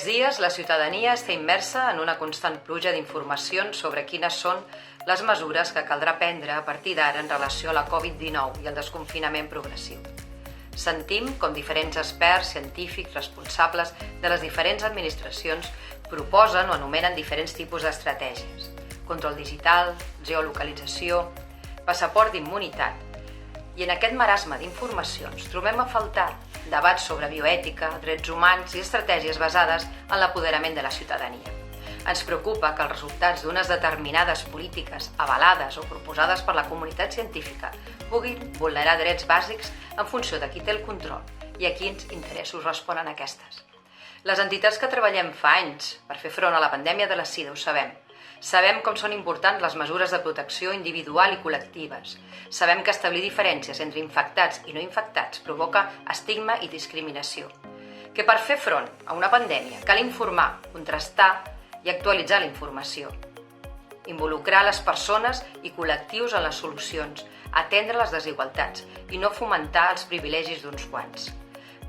Aquests dies, la ciutadania està immersa en una constant pluja d'informacions sobre quines són les mesures que caldrà prendre a partir d'ara en relació a la Covid-19 i el desconfinament progressiu. Sentim com diferents experts, científics, responsables de les diferents administracions proposen o anomenen diferents tipus d'estratègies. Control digital, geolocalització, passaport d'immunitat. I en aquest marasme d'informacions trobem a faltar debats sobre bioètica, drets humans i estratègies basades en l'apoderament de la ciutadania. Ens preocupa que els resultats d'unes determinades polítiques avalades o proposades per la comunitat científica puguin vulnerar drets bàsics en funció de qui té el control i a quins interessos responen aquestes. Les entitats que treballem fa anys per fer front a la pandèmia de la sida ho sabem. Sabem com són importants les mesures de protecció individual i col·lectives. Sabem que establir diferències entre infectats i no infectats provoca estigma i discriminació. Que per fer front a una pandèmia cal informar, contrastar i actualitzar la informació. Involucrar les persones i col·lectius en les solucions, atendre les desigualtats i no fomentar els privilegis d'uns quants.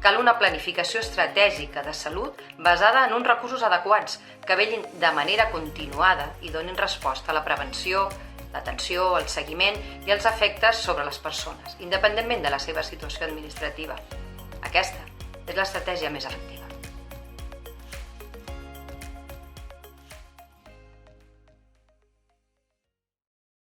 Cal una planificació estratègica de salut basada en uns recursos adequats que vetllin de manera continuada i donin resposta a la prevenció, l'atenció, el seguiment i els efectes sobre les persones, independentment de la seva situació administrativa. Aquesta és l'estratègia més efectiva.